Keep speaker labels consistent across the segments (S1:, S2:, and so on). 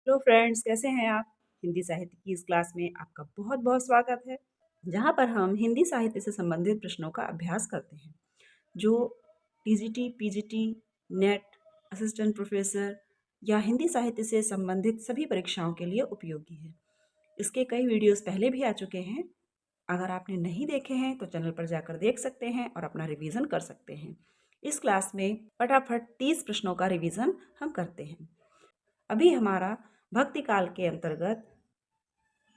S1: Hello friends, कैसे हैं आप? हिंदी साहित्य की इस क्लास में आपका बहुत बहुत स्वागत है, जहाँ पर हम हिंदी साहित्य से संबंधित प्रश्नों का अभ्यास करते हैं जो TGT, PGT, net, assistant professor या हिंदी साहित्य से संबंधित सभी परीक्षाओं के लिए उपयोगी है। इसके कई वीडियोस पहले भी आ चुके हैं। अगर आपने नहीं देखे हैं तो चैनल पर जाकर देख सकते हैं और अपना रिवीजन कर सकते हैं। इस क्लास में फटाफट 30 प्रश्नों का रिवीजन हम करते हैं। अभी हमारा भक्ति काल के अंतर्गत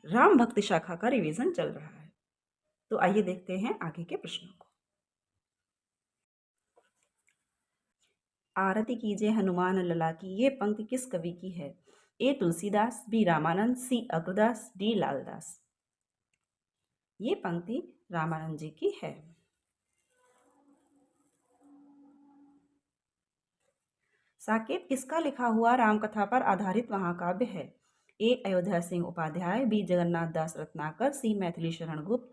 S1: राम भक्ति शाखा का रिवीजन चल रहा है। तो आइए देखते हैं आगे के प्रश्नों को। आरती कीजिए हनुमान लला की ये पंक्ति किस कवि की है? ए तुलसीदास, बी रामानंद, सी अग्रदास, डी लालदास। ये पंक्ति रामानंद जी की है। साकेत किसका लिखा हुआ रामकथा पर आधारित महाकाव्य है? ए अयोध्या सिंह उपाध्याय, बी जगन्नाथ दास रत्नाकर, सी मैथिली शरण गुप्त,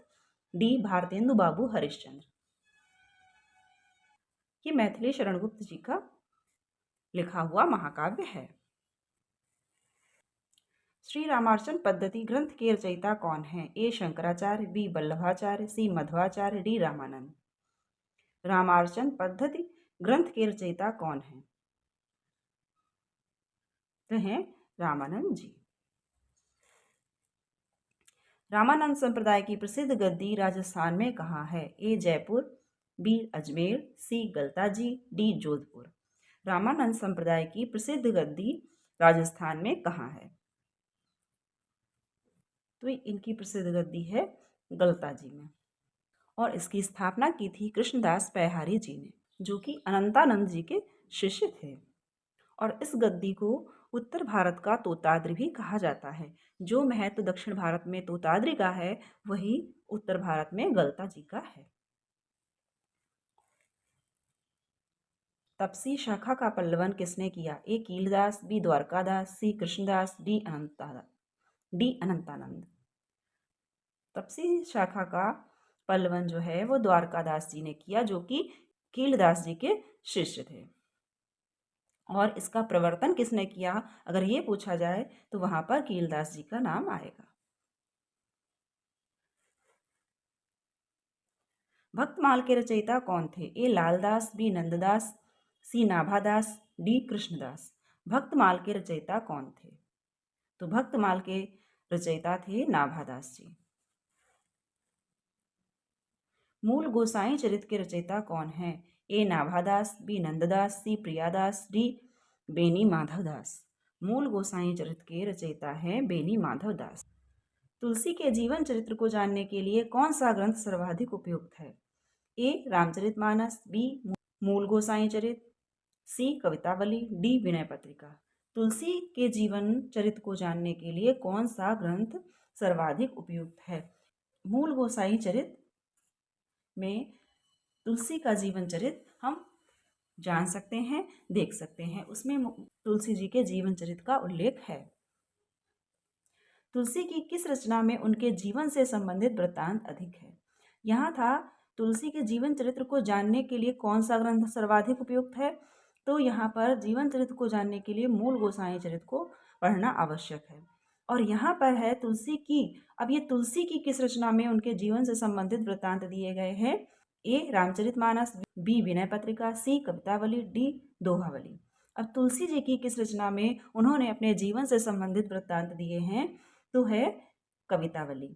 S1: डी भारतेंदु बाबू हरिश्चंद्र। ये मैथिली शरण गुप्त जी का लिखा हुआ महाकाव्य है। श्री रामार्चन पद्धति ग्रंथ के रचयिता कौन है? ए शंकराचार्य, बी वल्लभाचार्य, सी मध्वाचार्य, डी रामानंद। रामार्चन पद्धति ग्रंथ के रचयिता कौन है? तो हैं रामानंद जी। रामानंद संप्रदाय की प्रसिद्ध गद्दी राजस्थान में कहाँ है? ए जयपुर, बी अजमेर, सी गलताजी, डी जोधपुर। रामानंद संप्रदाय की प्रसिद्ध गद्दी राजस्थान में कहाँ है? तो इनकी प्रसिद्ध गद्दी है गलताजी में, और इसकी स्थापना की थी कृष्णदास पैहारी जी ने, जो कि अनंतानंद जी के शिष्य थे। और इस गद्दी को उत्तर भारत का तोताद्रि भी कहा जाता है। जो महत्व दक्षिण भारत में तोताद्रि का है, वही उत्तर भारत में गलता जी का है। तपसी शाखा का पल्लवन किसने किया? ए कीलदास, बी द्वारकादास, सी कृष्णदास, डी अनंतानंद। तपसी शाखा का पल्लवन जो है वो द्वारकादास जी ने किया, जो कि कीलदास जी के शिष्य थे। और इसका प्रवर्तन किसने किया, अगर ये पूछा जाए तो वहां पर कीलदास जी का नाम आएगा। भक्तमाल के रचयिता कौन थे? ए लालदास, बी नंददास, सी नाभादास, डी कृष्णदास। भक्तमाल के रचयिता कौन थे? तो भक्तमाल के रचयिता थे नाभादास जी। मूल गोसाई चरित के रचयिता कौन है? ए नाभादास, बी नंददास, सी प्रियादास, डी बेनी माधवदास। मूल गोसाई चरित के रचयिता है बेनी माधवदास। तुलसी के जीवन चरित्र को जानने के लिए कौन सा ग्रंथ सर्वाधिक उपयुक्त है? ए रामचरितमानस, बी मूल गोसाई चरित, सी कवितावली, डी विनय पत्रिका। तुलसी के जीवन चरित्र को जानने के लिए कौन सा ग्रंथ सर्वाधिक उपयुक्त है? मूल गोसाई चरित में तुलसी का जीवन चरित्र हम जान सकते हैं, देख सकते हैं। उसमें तुलसी जी के जीवन चरित्र का उल्लेख है। तुलसी की किस रचना में उनके जीवन से संबंधित वृत्तांत अधिक है? यहाँ था तुलसी के जीवन चरित्र को जानने के लिए कौन सा ग्रंथ सर्वाधिक उपयुक्त है, तो यहाँ पर जीवन चरित्र को जानने के लिए मूल गोसाई चरित्र को पढ़ना आवश्यक है। और यहाँ पर है तुलसी की, अब ये तुलसी की किस रचना में उनके जीवन से संबंधित वृत्तांत दिए गए हैं? ए रामचरितमानस, बी विनय पत्रिका, सी कवितावली, डी दोहावली। अब तुलसी जी की किस रचना में उन्होंने अपने जीवन से संबंधित वृत्तांत दिए हैं, तो है कवितावली।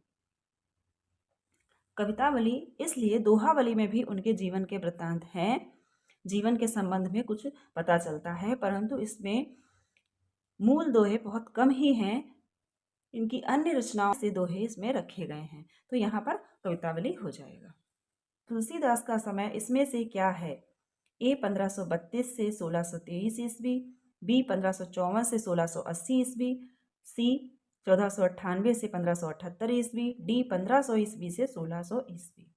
S1: कवितावली इसलिए, दोहावली में भी उनके जीवन के वृत्तांत हैं, जीवन के संबंध में कुछ पता चलता है, परंतु इसमें मूल दोहे बहुत कम ही हैं। इनकी अन्य रचनाओं से दोहे इसमें रखे गए हैं, तो यहाँ पर कवितावली हो जाएगा। तुलसीदास का समय इसमें से क्या है? ए 1532 से 1623 ईस्वी, बी 1554 से 1680 ईस्वी, सी 1498 से 1578 ईस्वी, डी 1500 ईस्वी से 1600 ईस्वी।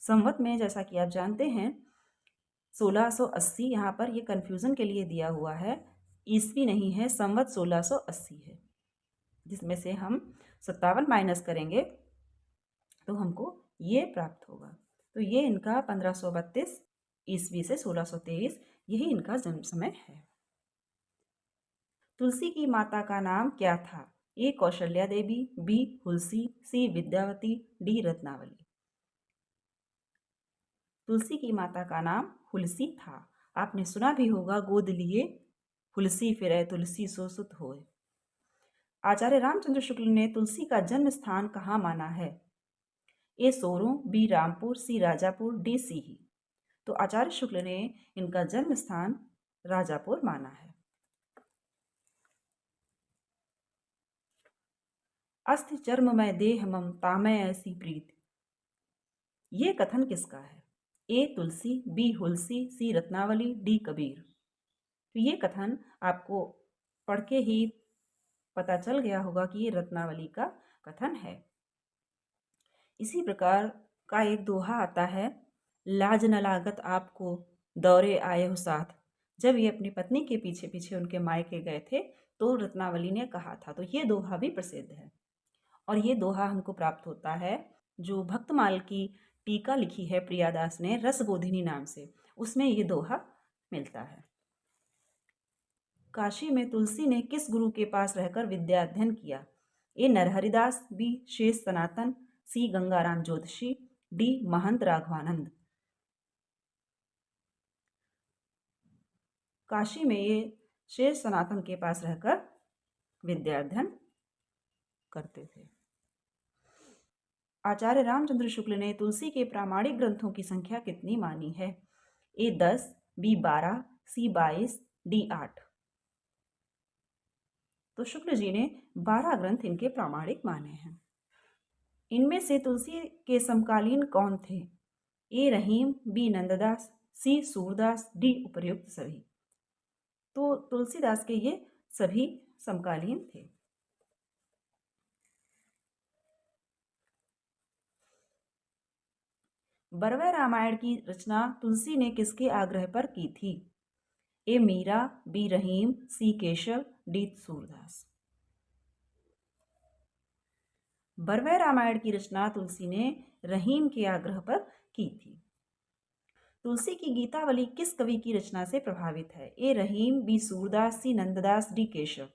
S1: संवत में जैसा कि आप जानते हैं 1680, यहाँ पर ये कन्फ्यूज़न के लिए दिया हुआ है, ईस्वी नहीं है, संवत 1680 है, जिसमें से हम 57 माइनस करेंगे तो हमको ये प्राप्त होगा। तो ये इनका 1532 ईस्वी से 1623, यही इनका जन्म समय है। तुलसी की माता का नाम क्या था? ए कौशल्या देवी, बी हुलसी, सी विद्यावती, डी रत्नावली। तुलसी की माता का नाम हुलसी था। आपने सुना भी होगा, गोद लिए हुलसी फिरे तुलसी सो सुत होए। आचार्य रामचंद्र शुक्ल ने तुलसी का जन्म स्थान कहाँ माना है? ए सोरू, बी रामपुर, सी राजापुर, डी सीही। तो आचार्य शुक्ल ने इनका जन्म स्थान राजापुर माना है। अस्थि चर्म में देह ममता में ऐसी प्रीत, ये कथन किसका है? ए तुलसी, बी हुलसी, सी रत्नावली, डी कबीर। तो ये कथन आपको पढ़ के ही पता चल गया होगा कि ये रत्नावली का कथन है। इसी प्रकार का एक दोहा आता है, लाज न लागत आपको दौरे आए हो साथ। जब ये अपनी पत्नी के पीछे पीछे उनके मायके गए थे तो रत्नावली ने कहा था। तो ये दोहा भी प्रसिद्ध है और ये दोहा हमको प्राप्त होता है जो भक्तमाल की टीका लिखी है प्रियादास ने रसबोधिनी नाम से, उसमें ये दोहा मिलता है। काशी में तुलसी ने किस गुरु के पास रहकर विद्या अध्ययन किया? ए नरहरिदास, बी शेष सनातन, सी गंगाराम ज्योतिषी, डी महंत राघवानंद। काशी में ये शेष सनातन के पास रहकर विद्या अध्ययन करते थे। आचार्य रामचंद्र शुक्ल ने तुलसी के प्रामाणिक ग्रंथों की संख्या कितनी मानी है? ए 10, बी 12, सी 22, डी 8। तो शुक्ल जी ने 12 ग्रंथ इनके प्रामाणिक माने हैं। इनमें से तुलसी के समकालीन कौन थे? ए रहीम, बी नंददास, सी सूरदास, डी उपर्युक्त सभी। तो तुलसीदास के ये सभी समकालीन थे। बरवै रामायण की रचना तुलसी ने किसके आग्रह पर की थी? ए मीरा, बी रहीम, सी केशव, डी सूरदास। बरवै रामायण की रचना तुलसी ने रहीम के आग्रह पर की थी। तुलसी की गीतावली किस कवि की रचना से प्रभावित है? ए रहीम, बी सूरदास, सी नंददास, डी केशव।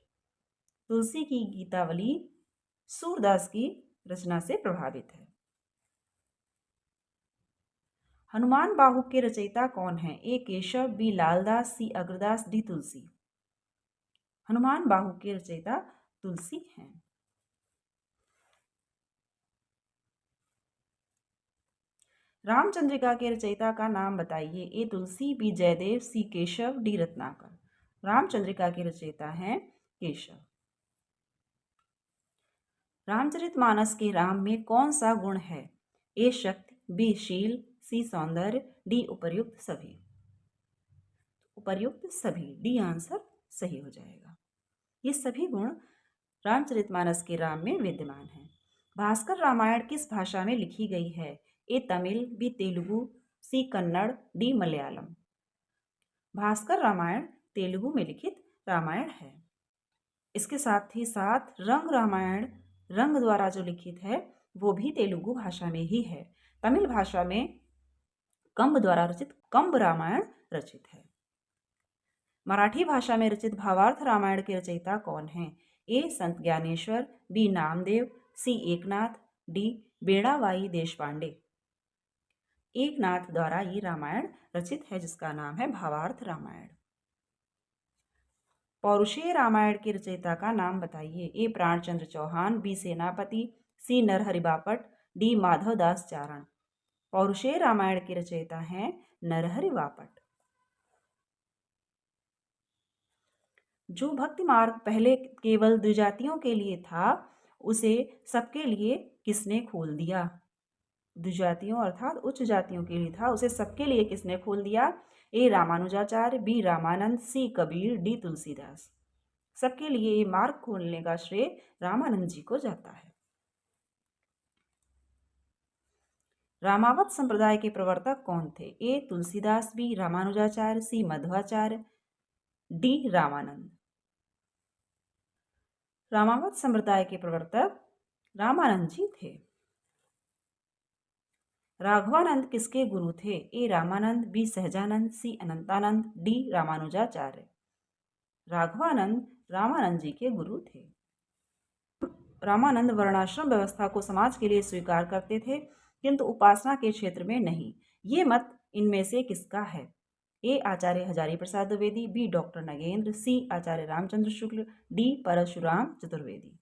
S1: तुलसी की गीतावली सूरदास की रचना से प्रभावित है। हनुमान बाहु के रचयिता कौन है? ए केशव, बी लालदास, सी अग्रदास, डी तुलसी। हनुमान बाहु के रचयिता तुलसी हैं। रामचंद्रिका के रचयिता का नाम बताइए। ए तुलसी, बी जयदेव, सी केशव, डी रत्नाकर। रामचंद्रिका के रचयिता हैं केशव। रामचरितमानस के राम में कौन सा गुण है? ए शक्ति, बी शील, सी सौंदर्य, डी उपर्युक्त सभी। उपर्युक्त सभी, डी आंसर सही हो जाएगा। ये सभी गुण रामचरितमानस के राम में विद्यमान हैं। भास्कर रामायण किस भाषा में लिखी गई है? ए तमिल, बी तेलुगु, सी कन्नड़, डी मलयालम। भास्कर रामायण तेलुगु में लिखित रामायण है। इसके साथ ही साथ रंग रामायण रंग द्वारा जो लिखित है वो भी तेलुगु भाषा में ही है। तमिल भाषा में कंब द्वारा रचित कंब रामायण रचित है। मराठी भाषा में रचित भावार्थ रामायण के रचयिता कौन हैं? ए संत ज्ञानेश्वर, बी नामदेव, सी एकनाथ, डी बेड़ाबाई देशपांडे। एकनाथ द्वारा ये रामायण रचित है जिसका नाम है भावार्थ रामायण। पौरुषेय रामायण के रचयिता का नाम बताइए। ए प्राणचंद्र चौहान, बी सेनापति, सी नरहरि बापट, डी माधवदास चारण। पौरुषेय रामायण के रचयिता हैं नरहरि बापट। जो भक्ति मार्ग पहले केवल द्विजातियों के लिए था उसे सबके लिए किसने खोल दिया? द्विजातियों अर्थात उच्च जातियों के लिए था, उसे सबके लिए किसने खोल दिया? ए रामानुजाचार्य, बी रामानंद, सी कबीर, डी तुलसीदास। सबके लिए ये मार्ग खोलने का श्रेय रामानंद जी को जाता है। रामावत संप्रदाय के प्रवर्तक कौन थे? ए तुलसीदास, बी रामानुजाचार्य, सी मध्वाचार्य, डी रामानंद। रामावत संप्रदाय के प्रवर्तक रामानंद जी थे। राघवानंद किसके गुरु थे? ए रामानंद, बी सहजानंद, सी अनंतानंद, डी रामानुजाचार्य। राघवानंद रामानंद जी के गुरु थे। रामानंद वर्णाश्रम व्यवस्था को समाज के लिए स्वीकार करते थे, किंतु उपासना के क्षेत्र में नहीं। ये मत इनमें से किसका है? ए आचार्य हजारी प्रसाद द्विवेदी, बी डॉक्टर नगेंद्र, सी आचार्य रामचंद्र शुक्ल, डी परशुराम चतुर्वेदी।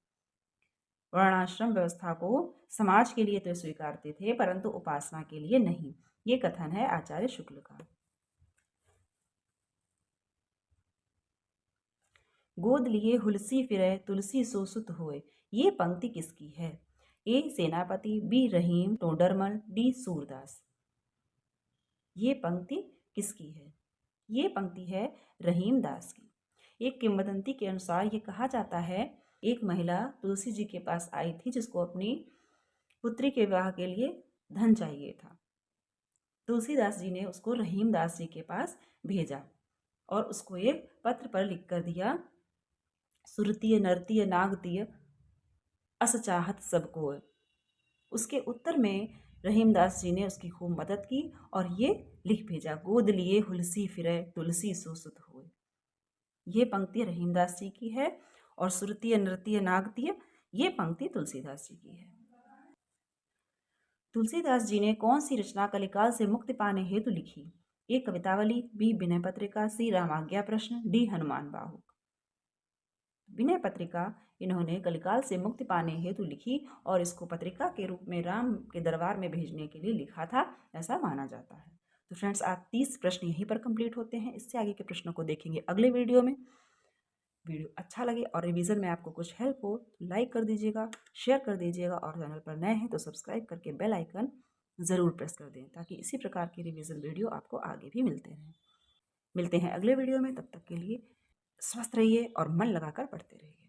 S1: वर्णाश्रम व्यवस्था को समाज के लिए तो स्वीकारते थे, परंतु उपासना के लिए नहीं। ये कथन है आचार्य शुक्ल का। गोद लिए हुलसी फिरे तुलसी सो सुत होए, ये पंक्ति किसकी है? ए सेनापति, बी रहीम टोडरमल, डी सूरदास। ये पंक्ति किसकी है? ये पंक्ति है रहीम दास की। एक किंवदंती के अनुसार ये कहा जाता है, एक महिला तुलसी जी के पास आई थी जिसको अपनी पुत्री के विवाह के लिए धन चाहिए था। तुलसीदास जी ने उसको रहीम दास जी के पास भेजा और उसको एक पत्र पर लिख कर दिया, सुरतीय नरतीय नागतीय अस चाहत सबको। उसके उत्तर में रहीमदास जी ने उसकी खूब मदद की और ये लिख भेजा, गोद लिए हुलसी फिरे तुलसी सो सुत होए। ये पंक्ति रहीमदास जी की है और सुरतीय नृत्य नागतीय ये पंक्ति तुलसीदास जी की है। तुलसीदास जी ने कौन सी रचना कलिकाल से मुक्ति पाने हेतु लिखी? ए कवितावली, बी विनय पत्रिका, सी रामाज्ञा प्रश्न, डी हनुमान बाहुक। विनय पत्रिका इन्होंने कलिकाल से मुक्ति पाने हेतु लिखी और इसको पत्रिका के रूप में राम के दरबार में भेजने के लिए लिखा था, ऐसा माना जाता है। तो फ्रेंड्स, आज 30 प्रश्न यहीं पर कंप्लीट होते हैं। इससे आगे के प्रश्नों को देखेंगे अगले वीडियो में। वीडियो अच्छा लगे और रिवीजन में आपको कुछ हेल्प हो तो लाइक कर दीजिएगा, शेयर कर दीजिएगा और चैनल पर नए हैं तो सब्सक्राइब करके बेल आइकन ज़रूर प्रेस कर दें ताकि इसी प्रकार की रिवीजन वीडियो आपको आगे भी मिलते रहें। मिलते हैं अगले वीडियो में, तब तक के लिए स्वस्थ रहिए और मन लगाकर पढ़ते रहिए।